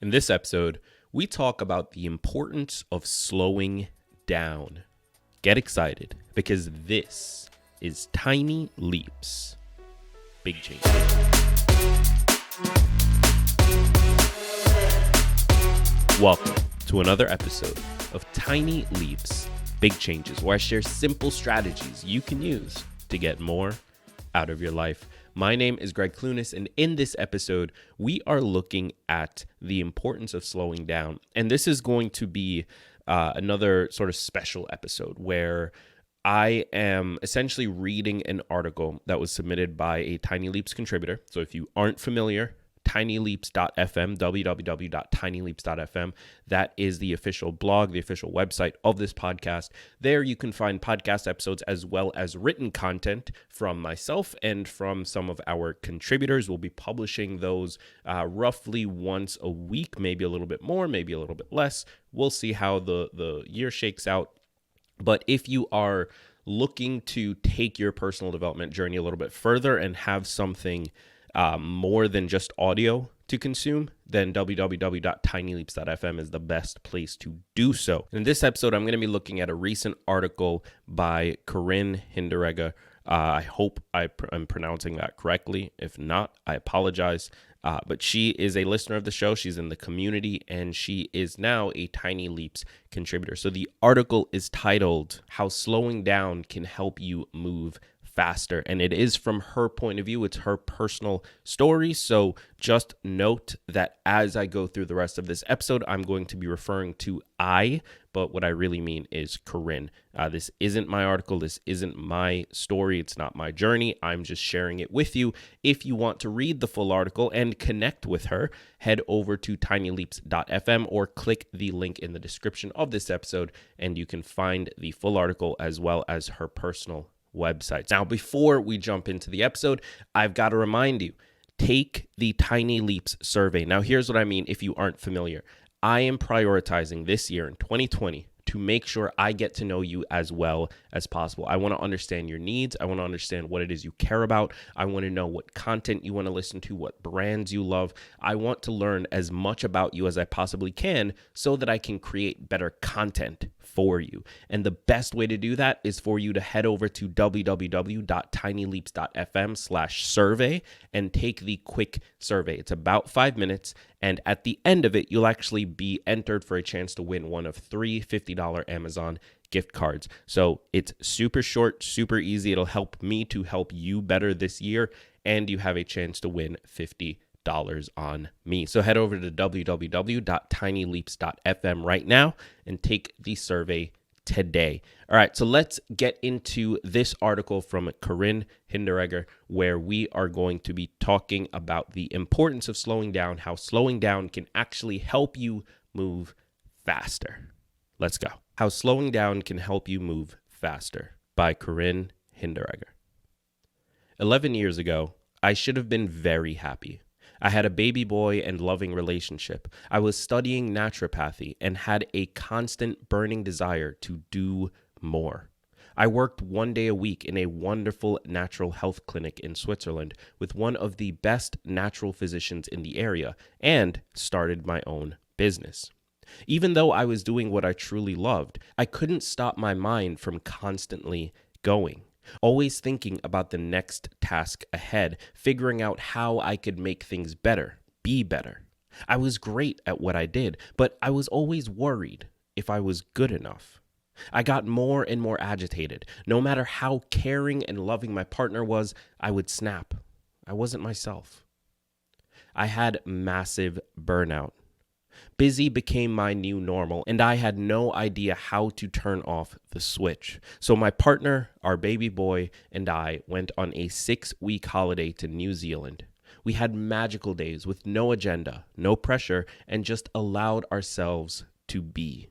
In this episode, we talk about the importance of slowing down. Get excited because this is Tiny Leaps, Big Changes. Welcome to another episode of Tiny Leaps, Big Changes, where I share simple strategies you can use to get more out of your life. My name is Greg Clunis, and in this episode, we are looking at the importance of slowing down. And this is going to be another sort of special episode where I am essentially reading an article that was submitted by a Tiny Leaps contributor. So if you aren't familiar, tinyleaps.fm, www.tinyleaps.fm. That is the official blog, the official website of this podcast. There you can find podcast episodes as well as written content from myself and from some of our contributors. We'll be publishing those roughly once a week, maybe a little bit more, maybe a little bit less. We'll see how the year shakes out. But if you are looking to take your personal development journey a little bit further and have something more than just audio to consume, then www.tinyleaps.fm is the best place to do so. In this episode, I'm going to be looking at a recent article by Corin Hinderegger. I hope I'm pronouncing that correctly. If not, I apologize. But she is a listener of the show. She's in the community, and she is now a Tiny Leaps contributor. So the article is titled, How Slowing Down Can Help You Move Faster. And it is from her point of view. It's her personal story. So just note that as I go through the rest of this episode, I'm going to be referring to I, but what I really mean is Corin. This isn't my article. This isn't my story. It's not my journey. I'm just sharing it with you. If you want to read the full article and connect with her, head over to tinyleaps.fm or click the link in the description of this episode, and you can find the full article as well as her personal websites. Now, before we jump into the episode, I've got to remind you, take the Tiny Leaps survey. Now, here's what I mean if you aren't familiar. I am prioritizing this year in 2020 to make sure I get to know you as well as possible. I want to understand your needs. I want to understand what it is you care about. I want to know what content you want to listen to, what brands you love. I want to learn as much about you as I possibly can so that I can create better content for you. And the best way to do that is for you to head over to www.tinyleaps.fm/survey and take the quick survey. It's about 5 minutes. And at the end of it, you'll actually be entered for a chance to win one of 3 $50 Amazon gift cards. So it's super short, super easy. It'll help me to help you better this year. And you have a chance to win $50 on me. So head over to www.tinyleaps.fm right now and take the survey today. All right, so let's get into this article from Corin Hinderegger, where we are going to be talking about the importance of slowing down, how slowing down can actually help you move faster. Let's go. How Slowing Down Can Help You Move Faster by Corin Hinderegger. 11 years ago, I should have been very happy. I had a baby boy and loving relationship. I was studying naturopathy and had a constant burning desire to do more. I worked 1 day a week in a wonderful natural health clinic in Switzerland with one of the best natural physicians in the area and started my own business. Even though I was doing what I truly loved, I couldn't stop my mind from constantly going. Always thinking about the next task ahead, figuring out how I could make things better, be better. I was great at what I did, but I was always worried if I was good enough. I got more and more agitated. No matter how caring and loving my partner was, I would snap. I wasn't myself. I had massive burnout. Busy became my new normal, and I had no idea how to turn off the switch. So my partner, our baby boy, and I went on a 6-week holiday to New Zealand. We had magical days with no agenda, no pressure, and just allowed ourselves to be.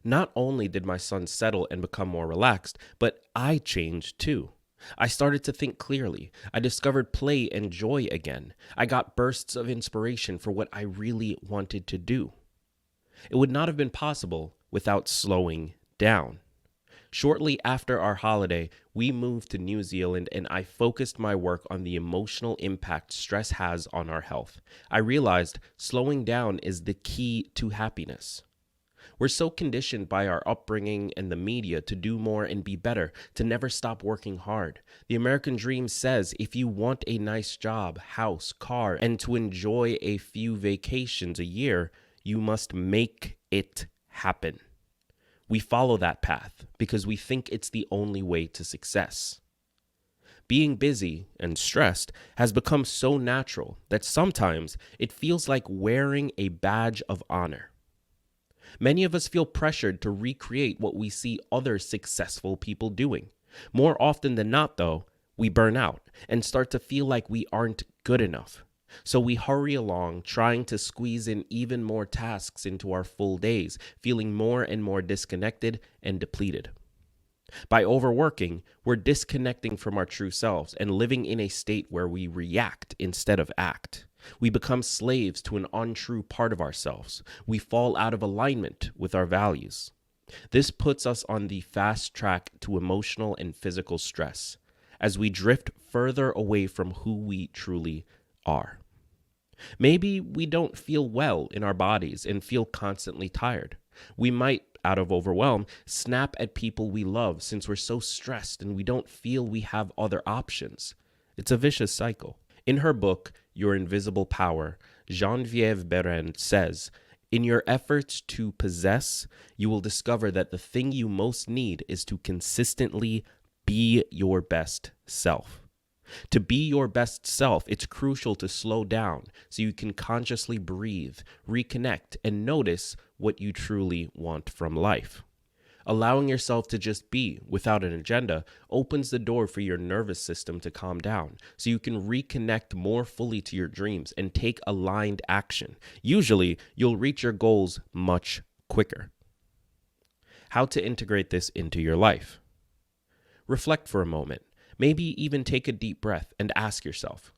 Not only did my son settle and become more relaxed, but I changed too. I started to think clearly. I discovered play and joy again. I got bursts of inspiration for what I really wanted to do. It would not have been possible without slowing down. Shortly after our holiday, we moved to New Zealand and I focused my work on the emotional impact stress has on our health. I realized slowing down is the key to happiness. We're so conditioned by our upbringing and the media to do more and be better, to never stop working hard. The American dream says if you want a nice job, house, car, and to enjoy a few vacations a year, you must make it happen. We follow that path because we think it's the only way to success. Being busy and stressed has become so natural that sometimes it feels like wearing a badge of honor. Many of us feel pressured to recreate what we see other successful people doing. More often than not, though, we burn out and start to feel like we aren't good enough. So we hurry along, trying to squeeze in even more tasks into our full days, feeling more and more disconnected and depleted. By overworking, we're disconnecting from our true selves and living in a state where we react instead of act. We become slaves to an untrue part of ourselves. We fall out of alignment with our values. This puts us on the fast track to emotional and physical stress as we drift further away from who we truly are. Maybe we don't feel well in our bodies and feel constantly tired. We might, out of overwhelm, snap at people we love since we're so stressed and we don't feel we have other options. It's a vicious cycle. In her book, Your Invisible Power, Geneviève Beren says, "In your efforts to possess, you will discover that the thing you most need is to consistently be your best self. To be your best self, it's crucial to slow down so you can consciously breathe, reconnect, and notice what you truly want from life. Allowing yourself to just be without an agenda opens the door for your nervous system to calm down so you can reconnect more fully to your dreams and take aligned action. Usually, you'll reach your goals much quicker." How to integrate this into your life? Reflect for a moment. Maybe even take a deep breath and ask yourself,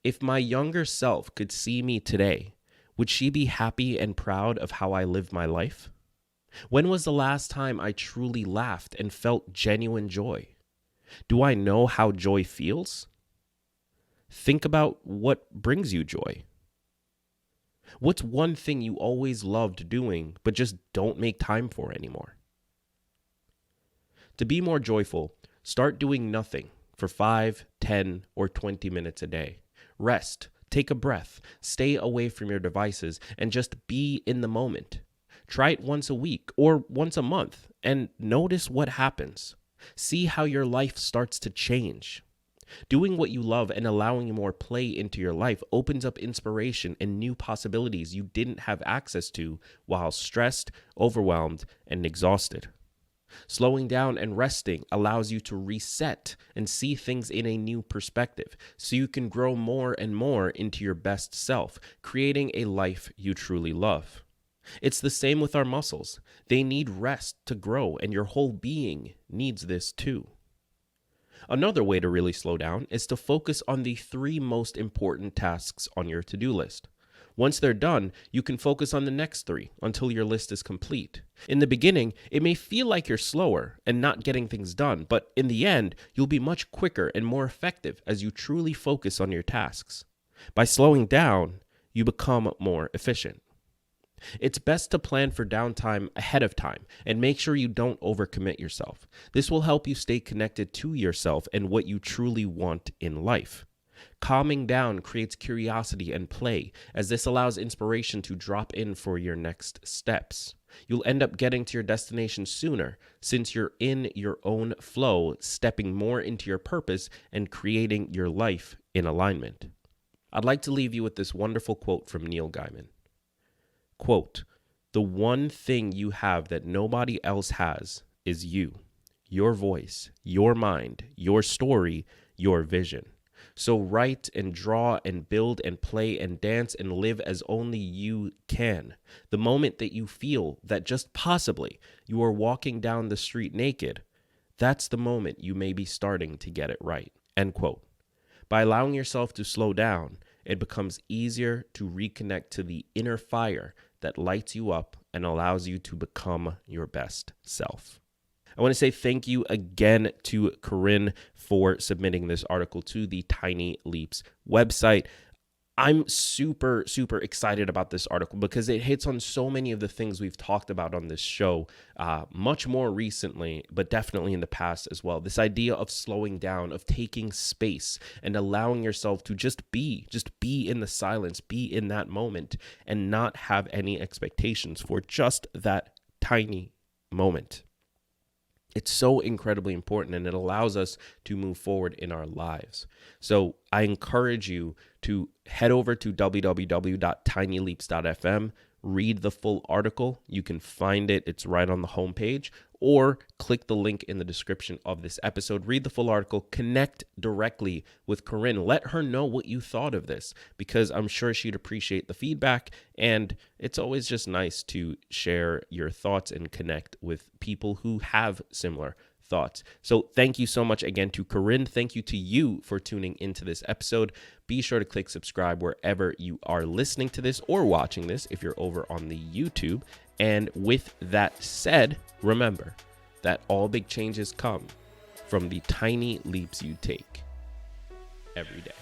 if my younger self could see me today, would she be happy and proud of how I live my life? When was the last time I truly laughed and felt genuine joy? Do I know how joy feels? Think about what brings you joy. What's one thing you always loved doing but just don't make time for anymore? To be more joyful, start doing nothing for 5, 10, or 20 minutes a day. Rest, take a breath, stay away from your devices, and just be in the moment. Try it once a week or once a month and notice what happens. See how your life starts to change. Doing what you love and allowing more play into your life opens up inspiration and new possibilities you didn't have access to while stressed, overwhelmed, and exhausted. Slowing down and resting allows you to reset and see things in a new perspective so you can grow more and more into your best self, creating a life you truly love. It's the same with our muscles. They need rest to grow, and your whole being needs this too. Another way to really slow down is to focus on the 3 most important tasks on your to-do list. Once they're done, you can focus on the next 3 until your list is complete. In the beginning, it may feel like you're slower and not getting things done, but in the end, you'll be much quicker and more effective as you truly focus on your tasks. By slowing down, you become more efficient. It's best to plan for downtime ahead of time and make sure you don't overcommit yourself. This will help you stay connected to yourself and what you truly want in life. Calming down creates curiosity and play, as this allows inspiration to drop in for your next steps. You'll end up getting to your destination sooner, since you're in your own flow, stepping more into your purpose and creating your life in alignment. I'd like to leave you with this wonderful quote from Neil Gaiman. Quote, "The one thing you have that nobody else has is you, your voice, your mind, your story, your vision. So write and draw and build and play and dance and live as only you can. The moment that you feel that just possibly you are walking down the street naked, that's the moment you may be starting to get it right." End quote. By allowing yourself to slow down, it becomes easier to reconnect to the inner fire that lights you up and allows you to become your best self. I want to say thank you again to Corin for submitting this article to the Tiny Leaps website. I'm super, super excited about this article because it hits on so many of the things we've talked about on this show, much more recently, but definitely in the past as well. This idea of slowing down, of taking space and allowing yourself to just be in the silence, be in that moment, and not have any expectations for just that tiny moment. It's so incredibly important, and it allows us to move forward in our lives. So I encourage you to head over to www.tinyleaps.fm, read the full article. You can find it. It's right on the homepage, or click the link in the description of this episode. Read the full article, connect directly with Corin. Let her know what you thought of this, because I'm sure she'd appreciate the feedback. And it's always just nice to share your thoughts and connect with people who have similar thoughts. So thank you so much again to Corin. Thank you to you for tuning into this episode. Be sure to click subscribe wherever you are listening to this or watching this if you're over on the YouTube. And with that said, remember that all big changes come from the tiny leaps you take every day.